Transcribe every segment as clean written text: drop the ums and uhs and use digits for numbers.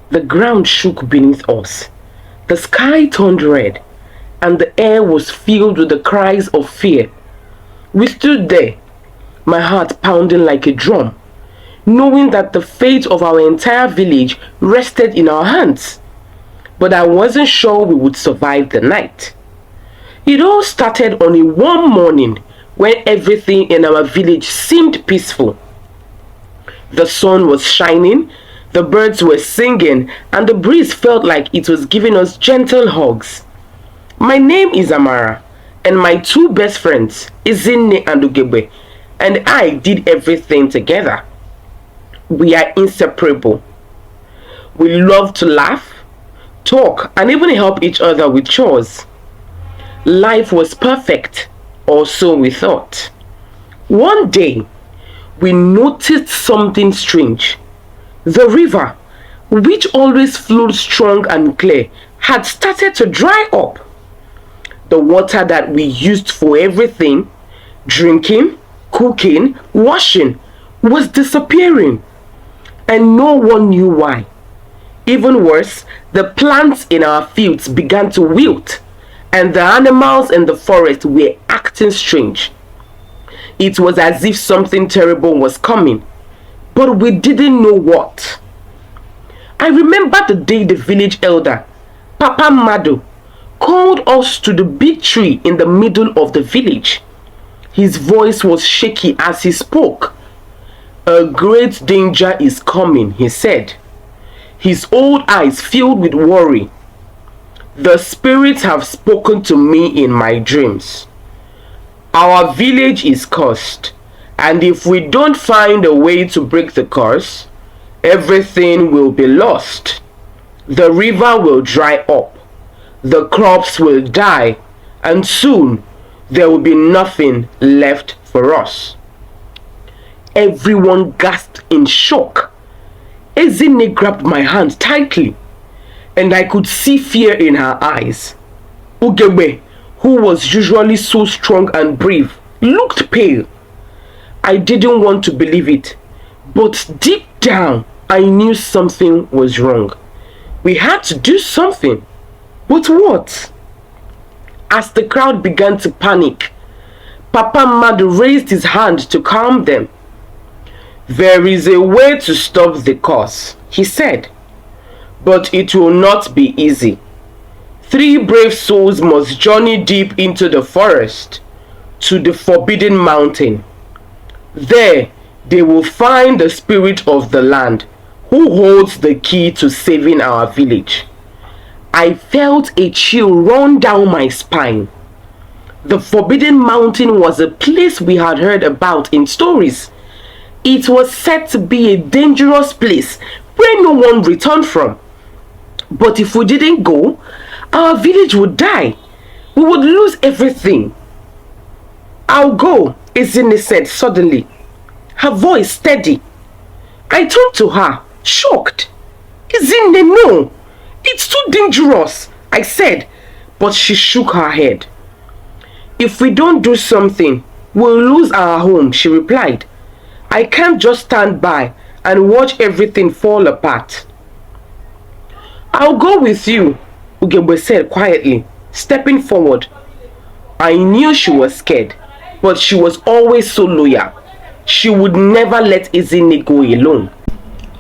The ground shook beneath us. The sky turned red, and the air was filled with the cries of fear. We stood there, my heart pounding like a drum, knowing that the fate of our entire village rested in our hands. But I wasn't sure we would survive the night. It all started on a warm morning when everything in our village seemed peaceful. The sun was shining, the birds were singing, and the breeze felt like it was giving us gentle hugs. My name is Amara, and my two best friends, Ezinne and Ugegbe, and I did everything together. We are inseparable. We love to laugh, talk, and even help each other with chores. Life was perfect, or so we thought. One day, we noticed something strange. The river, which always flowed strong and clear, had started to dry up. The water that we used for everything, drinking, cooking, washing, was disappearing. And no one knew why. Even worse, the plants in our fields began to wilt, and the animals in the forest were acting strange. It was as if something terrible was coming, but we didn't know what. I remember the day the village elder, Papa Mado, called us to the big tree in the middle of the village. His voice was shaky as he spoke. "A great danger is coming," he said, his old eyes filled with worry. "The spirits have spoken to me in my dreams. Our village is cursed, and if we don't find a way to break the curse, everything will be lost. The river will dry up, the crops will die, and soon there will be nothing left for us." Everyone gasped in shock. Ezinne grabbed my hand tightly, and I could see fear in her eyes. Ugegbe, who was usually so strong and brave, looked pale. I didn't want to believe it, but deep down I knew something was wrong. We had to do something. But what? As the crowd began to panic, Papa Madu raised his hand to calm them. "There is a way to stop the curse," he said, "but it will not be easy. 3 brave souls must journey deep into the forest, to the forbidden mountain. There they will find the spirit of the land, who holds the key to saving our village." I felt a chill run down my spine. The forbidden mountain was a place we had heard about in stories. It was said to be a dangerous place where no one returned from. But if we didn't go, our village would die. We would lose everything. "I'll go," Ezinne said suddenly, her voice steady. I turned to her, shocked. "Ezinne, no! It's too dangerous," I said, but she shook her head. "If we don't do something, we'll lose our home," she replied. "I can't just stand by and watch everything fall apart." "I'll go with you," Ugegbe said quietly, stepping forward. I knew she was scared, but she was always so loyal. She would never let Ezinne go alone.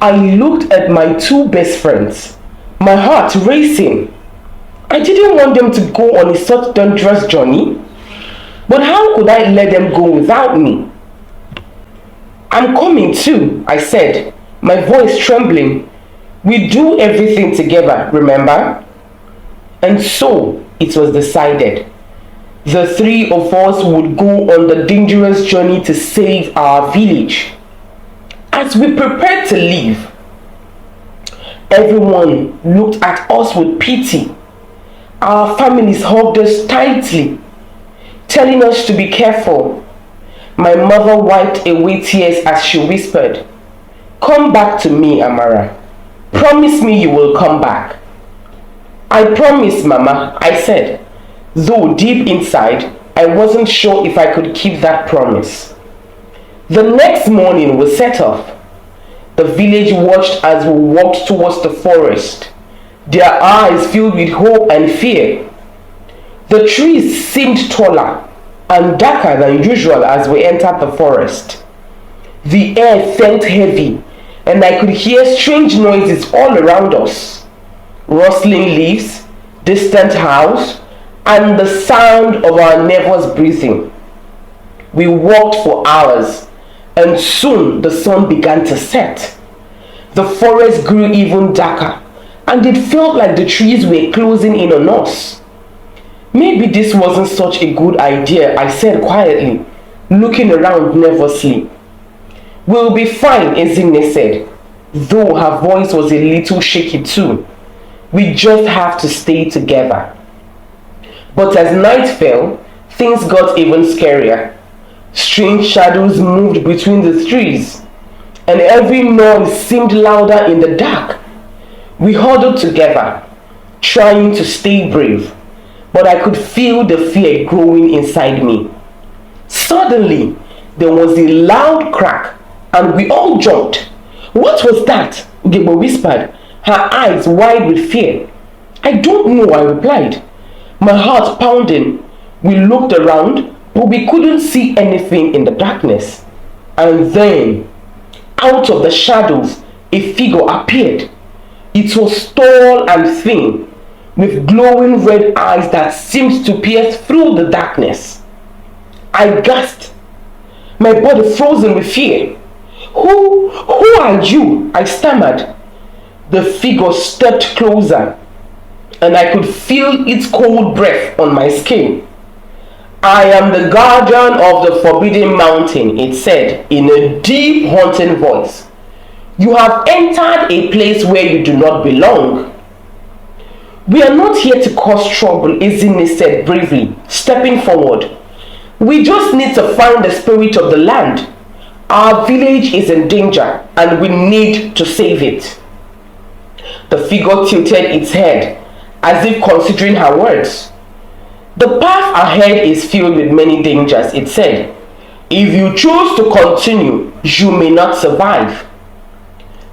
I looked at my 2 best friends, my heart racing. I didn't want them to go on such dangerous journey, but how could I let them go without me? "I'm coming too," I said, my voice trembling. "We do everything together, remember?" And so it was decided. The 3 of us would go on the dangerous journey to save our village. As we prepared to leave, everyone looked at us with pity. Our families hugged us tightly, telling us to be careful. My mother wiped away tears as she whispered, "Come back to me, Amara. Promise me you will come back." "I promise, Mama," I said, though deep inside I wasn't sure if I could keep that promise. The next morning we set off. The village watched as we walked towards the forest, their eyes filled with hope and fear. The trees seemed taller and darker than usual as we entered the forest. The air felt heavy, and I could hear strange noises all around us: rustling leaves, distant howls, and the sound of our neighbors breathing. We walked for hours, and soon the sun began to set. The forest grew even darker, and it felt like the trees were closing in on us. Maybe this wasn't such a good idea, I said quietly, looking around nervously. We'll be fine, Ezinne said, though her voice was a little shaky too. We just have to stay together. But as night fell, things got even scarier. Strange shadows moved between the trees, and every noise seemed louder in the dark. We huddled together, trying to stay brave, but I could feel the fear growing inside me. Suddenly, there was a loud crack, and we all jumped. "What was that?" Ugegbe whispered, her eyes wide with fear. "I don't know," I replied, my heart pounding. We looked around, but we couldn't see anything in the darkness. And then, out of the shadows, a figure appeared. It was tall and thin, with glowing red eyes that seemed to pierce through the darkness. I gasped, my body frozen with fear. Who are you?" I stammered. The figure stepped closer, and I could feel its cold breath on my skin. "I am the guardian of the Forbidden Mountain," it said in a deep, haunting voice. "You have entered a place where you do not belong." "We are not here to cause trouble," Ezinne said bravely, stepping forward. "We just need to find the spirit of the land. Our village is in danger, and we need to save it." The figure tilted its head, as if considering her words. "The path ahead is filled with many dangers," it said. "If you choose to continue, you may not survive."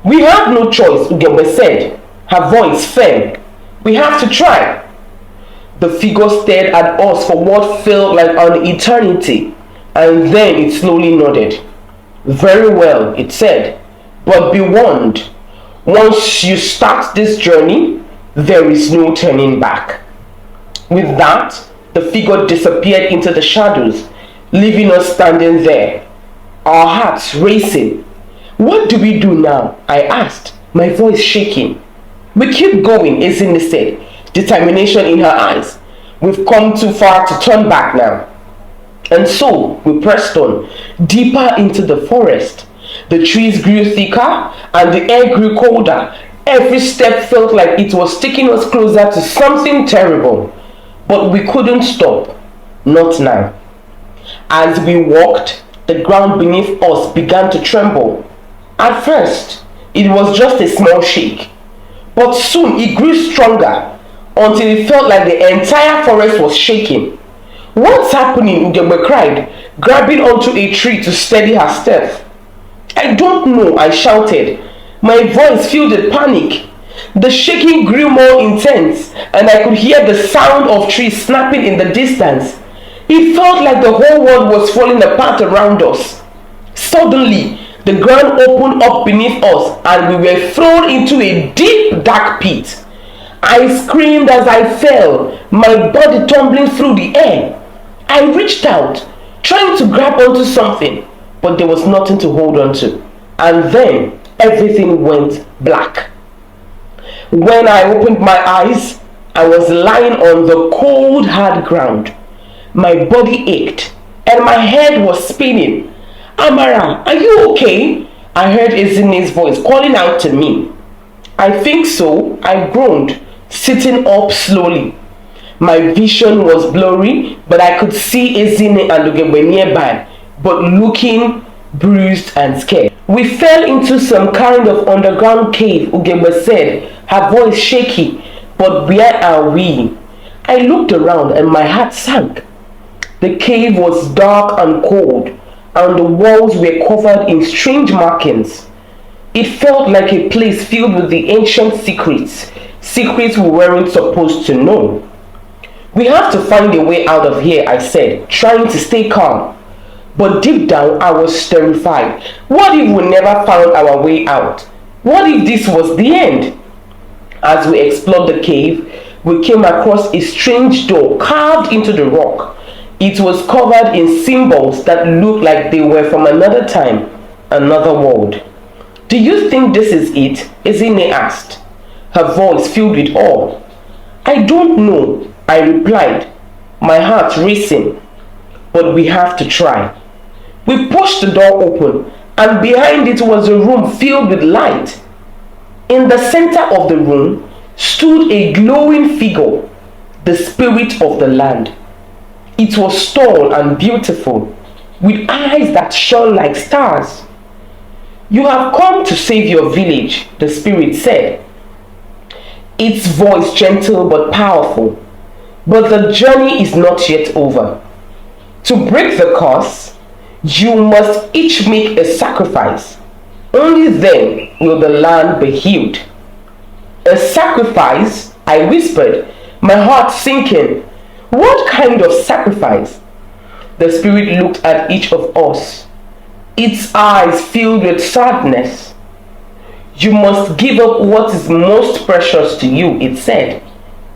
"We have no choice," Ugegbe said, her voice firm. "We have to try." The figure stared at us for what felt like an eternity, and then it slowly nodded. "Very well," it said, "but be warned. Once you start this journey, there is no turning back." With that, the figure disappeared into the shadows, leaving us standing there, our hearts racing. "What do we do now?" I asked, my voice shaking. "We keep going," Ezinne said, determination in her eyes. "We've come too far to turn back now." And so we pressed on, deeper into the forest. The trees grew thicker and the air grew colder. Every step felt like it was taking us closer to something terrible. But we couldn't stop. Not now. As we walked, the ground beneath us began to tremble. At first, it was just a small shake. But soon it grew stronger until it felt like the entire forest was shaking. "What's happening?" Ugegbe cried, grabbing onto a tree to steady her step. "I don't know," I shouted, my voice filled with panic. The shaking grew more intense, and I could hear the sound of trees snapping in the distance. It felt like the whole world was falling apart around us. Suddenly, the ground opened up beneath us, and we were thrown into a deep, dark pit. I screamed as I fell, my body tumbling through the air. I reached out, trying to grab onto something, but there was nothing to hold on to. And then everything went black. When I opened my eyes, I was lying on the cold, hard ground. My body ached, and my head was spinning. "Amara, are you okay?" I heard Ezinne's voice calling out to me. "I think so," I groaned, sitting up slowly. My vision was blurry, but I could see Ezinne and Ugegbe nearby, but looking bruised and scared. "We fell into some kind of underground cave," Ugegbe said, her voice shaky. "But where are we?" I looked around and my heart sank. The cave was dark and cold, and the walls were covered in strange markings. It felt like a place filled with the ancient secrets, secrets we weren't supposed to know. We have to find a way out of here, I said, trying to stay calm. But deep down, I was terrified. What if we never found our way out? What if this was the end? As we explored the cave, we came across a strange door carved into the rock. It was covered in symbols that looked like they were from another time, another world. Do you think this is it? Ezinne asked, her voice filled with awe. I don't know, I replied, my heart racing. But we have to try. We pushed the door open, and behind it was a room filled with light. In the center of the room stood a glowing figure, the spirit of the land. It was tall and beautiful, with eyes that shone like stars. You have come to save your village, the spirit said, its voice gentle but powerful. But the journey is not yet over. To break the curse, you must each make a sacrifice. Only then will the land be healed. A sacrifice? I whispered, my heart sinking. What kind of sacrifice? The spirit looked at each of us, its eyes filled with sadness. You must give up what is most precious to you, it said.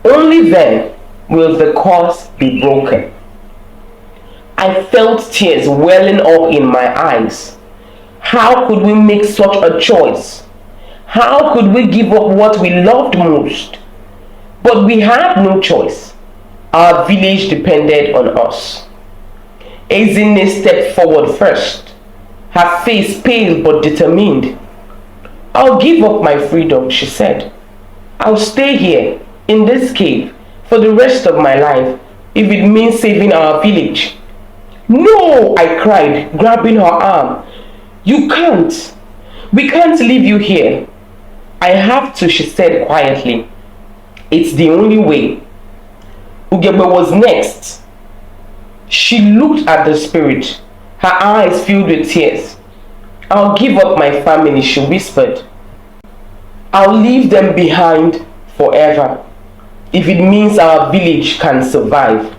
Only then will the curse be broken. I felt tears welling up in my eyes. How could we make such a choice? How could we give up what we loved most? But we had no choice. Our village depended on us. Ezinne stepped forward first, her face pale but determined. I'll give up my freedom, she said. I'll stay here, in this cave, for the rest of my life, if it means saving our village. No, I cried, grabbing her arm. You can't. We can't leave you here. I have to, she said quietly. It's the only way. Ugegbe was next. She looked at the spirit, her eyes filled with tears. I'll give up my family, she whispered. I'll leave them behind forever, if it means our village can survive.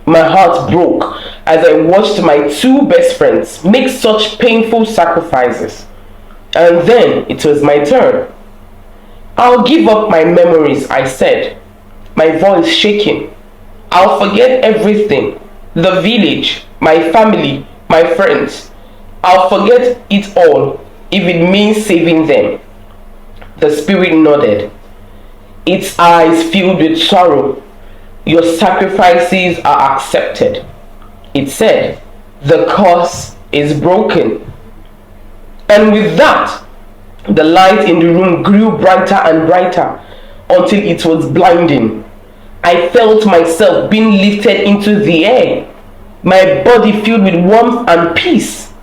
My heart broke as I watched my two best friends make such painful sacrifices. And then it was my turn. I'll give up my memories, I said, my voice shaking. I'll forget everything, the village, my family, my friends. I'll forget it all if it means saving them. The spirit nodded, its eyes filled with sorrow. Your sacrifices are accepted. It said, the curse is broken. And with that, the light in the room grew brighter and brighter until it was blinding. I felt myself being lifted into the air, my body filled with warmth and peace.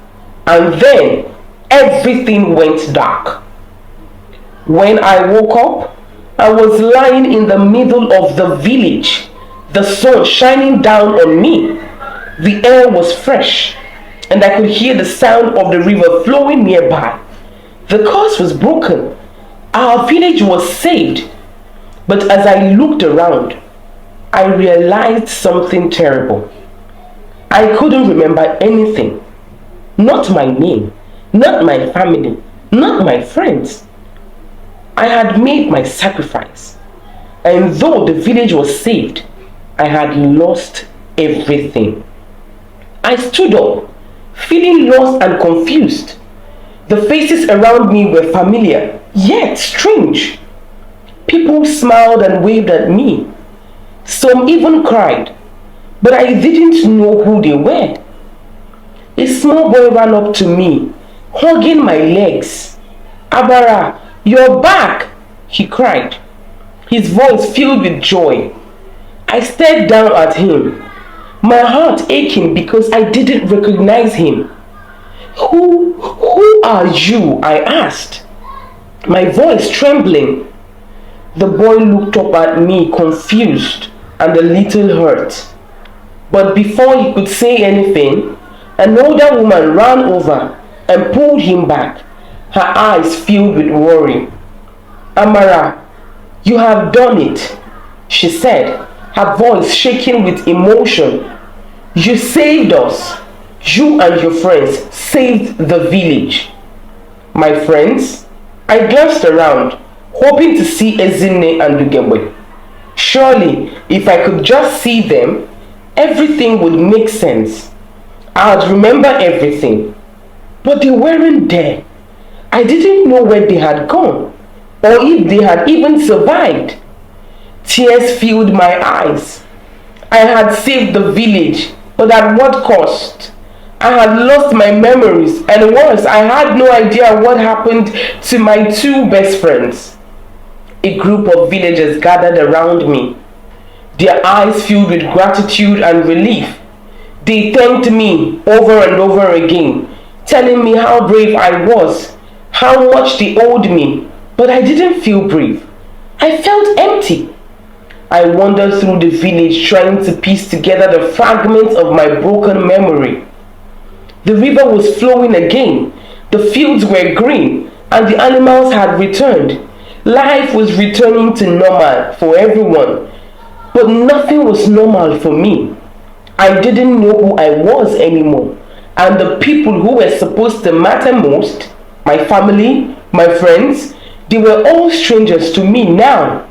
And then everything went dark. When I woke up, I was lying in the middle of the village, the sun shining down on me. The air was fresh, and I could hear the sound of the river flowing nearby. The curse was broken. Our village was saved. But as I looked around, I realized something terrible. I couldn't remember anything. Not my name, not my family, not my friends. I had made my sacrifice, and though the village was saved, I had lost everything. I stood up, feeling lost and confused. The faces around me were familiar, yet strange. People smiled and waved at me. Some even cried, but I didn't know who they were. A small boy ran up to me, hugging my legs. Amara, you're back, he cried, his voice filled with joy. I stared down at him, my heart aching because I didn't recognize him. Who are you? I asked, my voice trembling. The boy looked up at me confused and a little hurt. But before he could say anything, an older woman ran over and pulled him back, her eyes filled with worry. "Amara, you have done it," she said, her voice shaking with emotion. "You saved us. You and your friends saved the village." My friends? I glanced around, hoping to see Ezinne and Ugegbe. Surely, if I could just see them, everything would make sense. I'd remember everything. But they weren't there. I didn't know where they had gone, or if they had even survived. Tears filled my eyes. I had saved the village, but at what cost? I had lost my memories, and worse, I had no idea what happened to my two best friends. A group of villagers gathered around me, their eyes filled with gratitude and relief. They thanked me over and over again, telling me how brave I was, how much they owed me, but I didn't feel brave. I felt empty. I wandered through the village trying to piece together the fragments of my broken memory. The river was flowing again, the fields were green, and the animals had returned. Life was returning to normal for everyone, but nothing was normal for me. I didn't know who I was anymore, and the people who were supposed to matter most, my family, my friends, they were all strangers to me now.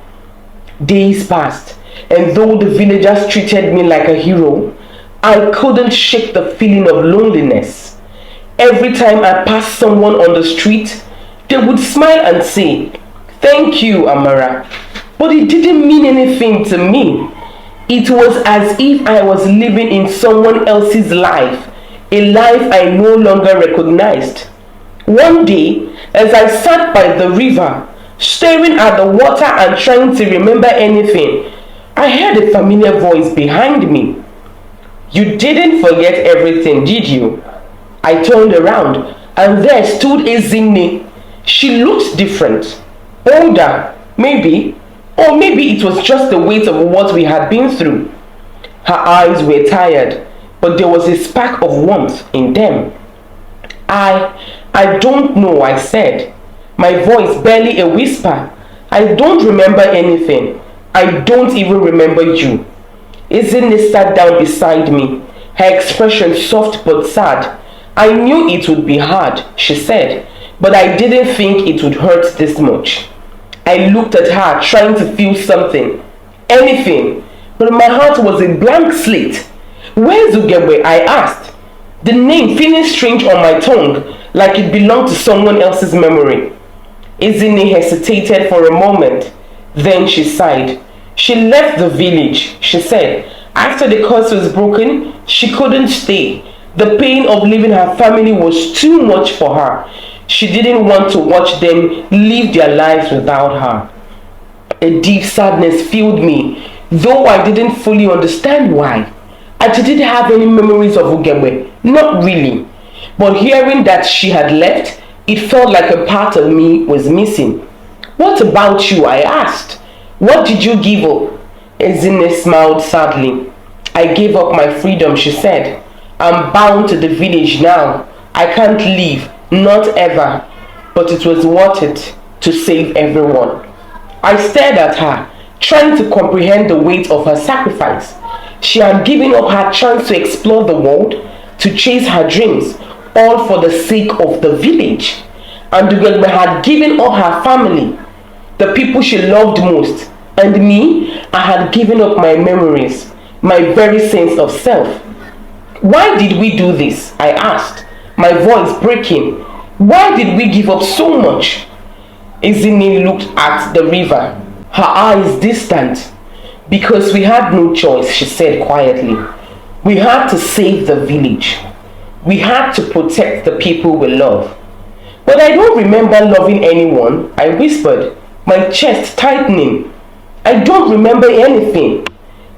Days passed, and though the villagers treated me like a hero, I couldn't shake the feeling of loneliness. Every time I passed someone on the street, they would smile and say, "Thank you, Amara." But it didn't mean anything to me. It was as if I was living in someone else's life, a life I no longer recognized. One day, as I sat by the river, staring at the water and trying to remember anything, I heard a familiar voice behind me. "You didn't forget everything, did you?" I turned around, and there stood Ezinne. She looked different, older, maybe, or maybe it was just the weight of what we had been through. Her eyes were tired, but there was a spark of warmth in them. I don't know," I said, my voice barely a whisper. "I don't remember anything. I don't even remember you." Ezinne sat down beside me, her expression soft but sad. "I knew it would be hard," she said, "but I didn't think it would hurt this much." I looked at her, trying to feel something, anything, but my heart was a blank slate. "Where's Ugegbe?" I asked, the name feeling strange on my tongue, like it belonged to someone else's memory. Ezinne hesitated for a moment, then she sighed. "She left the village," she said. "After the curse was broken, she couldn't stay. The pain of leaving her family was too much for her. She didn't want to watch them live their lives without her." A deep sadness filled me, though I didn't fully understand why. I didn't have any memories of Ugegbe, not really. But hearing that she had left, it felt like a part of me was missing. "What about you?" I asked. "What did you give up?" Ezinne smiled sadly. "I gave up my freedom," she said. "I'm bound to the village now. I can't leave, not ever. But it was worth it to save everyone." I stared at her, trying to comprehend the weight of her sacrifice. She had given up her chance to explore the world, to chase her dreams, all for the sake of the village. And Ugegbe had given up her family, the people she loved most. And me, I had given up my memories, my very sense of self. "Why did we do this?" I asked, my voice breaking. "Why did we give up so much?" Ezinne looked at the river, her eyes distant. "Because we had no choice," she said quietly. "We had to save the village. We had to protect the people we love." "But I don't remember loving anyone," I whispered, my chest tightening. "I don't remember anything."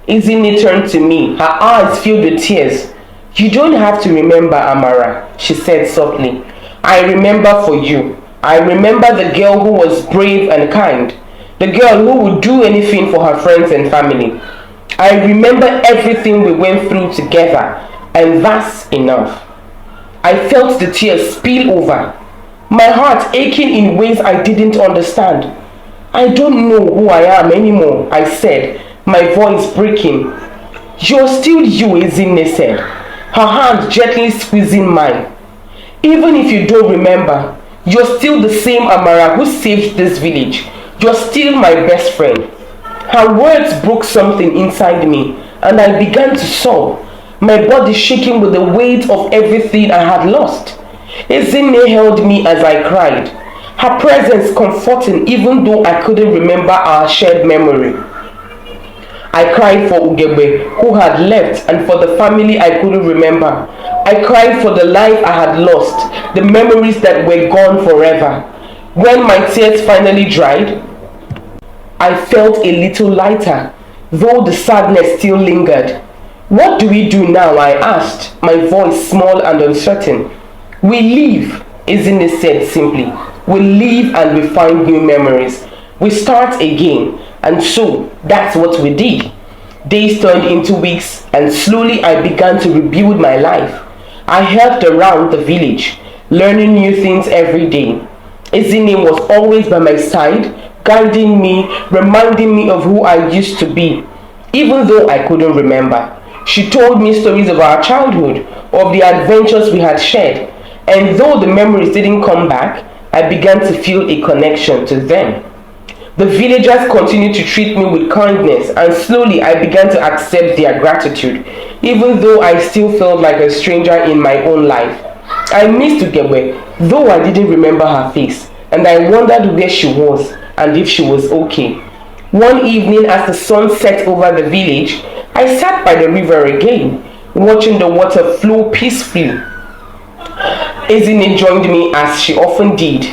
Ezinne turned to me, her eyes filled with tears. "You don't have to remember, Amara," she said softly. "I remember for you. I remember the girl who was brave and kind, the girl who would do anything for her friends and family. I remember everything we went through together, and that's enough." I felt the tears spill over. my heart aching in ways I didn't understand. I don't know who I am anymore, I said, my voice breaking. You're still you, Ezinne said, her hand gently squeezing mine. Even if you don't remember, you're still the same Amara who saved this village. You're still my best friend. Her words broke something inside me, and I began to sob, my body shaking with the weight of everything I had lost. Ezinne held me as I cried, her presence comforting even though I couldn't remember our shared memory. I cried for Ugegbe, who had left, and for the family I couldn't remember. I cried for the life I had lost, the memories that were gone forever. When my tears finally dried, I felt a little lighter, though the sadness still lingered. What do we do now? I asked, my voice small and uncertain. We leave, Ezinne said simply. We leave and we find new memories. We start again. And so, that's what we did. Days turned into weeks, and slowly I began to rebuild my life. I helped around the village, learning new things every day. Ezinne was always by my side, guiding me, reminding me of who I used to be, even though I couldn't remember. She told me stories of our childhood, of the adventures we had shared, and though the memories didn't come back, I began to feel a connection to them. The villagers continued to treat me with kindness, and slowly I began to accept their gratitude, even though I still felt like a stranger in my own life. I missed Ugegbe, though I didn't remember her face, and I wondered where she was and if she was okay. One evening, as the sun set over the village, I sat by the river again, watching the water flow peacefully. Ezinne joined me as she often did,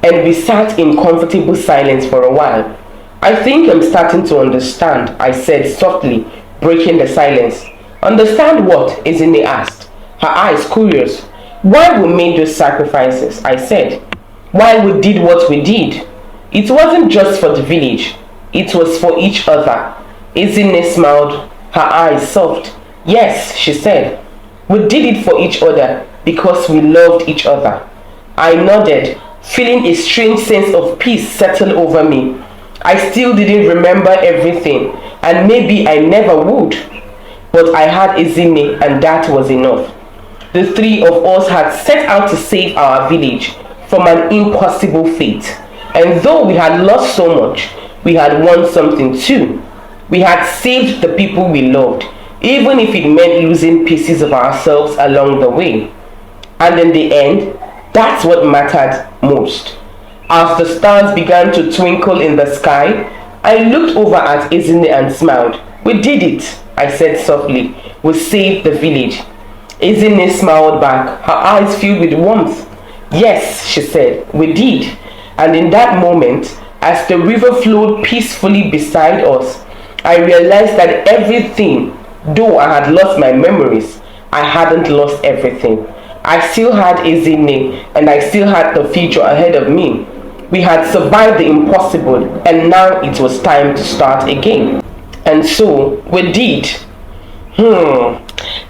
and we sat in comfortable silence for a while. I think I'm starting to understand, I said softly, breaking the silence. Understand what? Ezinne asked, her eyes curious. Why we made those sacrifices, I said. Why we did what we did. It wasn't just for the village, it was for each other. Ezinne smiled, her eyes soft. Yes, she said. We did it for each other because we loved each other. I nodded, feeling a strange sense of peace settle over me. I still didn't remember everything, and maybe I never would. But I had Ezinne, and that was enough. The three of us had set out to save our village from an impossible fate. And though we had lost so much, we had won something too. We had saved the people we loved, even if it meant losing pieces of ourselves along the way. And in the end, that's what mattered most. As the stars began to twinkle in the sky, I looked over at Ezinne and smiled. We did it, I said softly. We saved the village. Ezinne smiled back, her eyes filled with warmth. Yes, she said, we did. And in that moment, as the river flowed peacefully beside us, I realized that everything, though I had lost my memories, I hadn't lost everything. I still had Ezinne, and I still had the future ahead of me. We had survived the impossible, and now it was time to start again. And so, we did.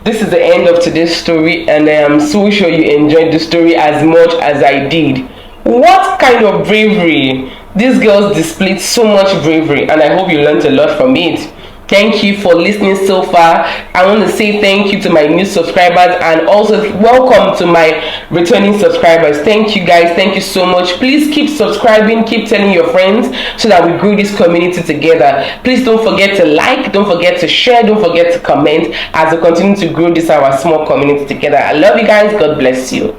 This is the end of today's story, and I am so sure you enjoyed the story as much as I did. What kind of bravery! These girls displayed so much bravery, and I hope you learned a lot from it. Thank you for listening so far. I want to say thank you to my new subscribers, and also welcome to my returning subscribers. Thank you guys. Thank you so much. Please keep subscribing, keep telling your friends so that we grow this community together. Please don't forget to like, don't forget to share, don't forget to comment as we continue to grow this our small community together. I love you guys. God bless you.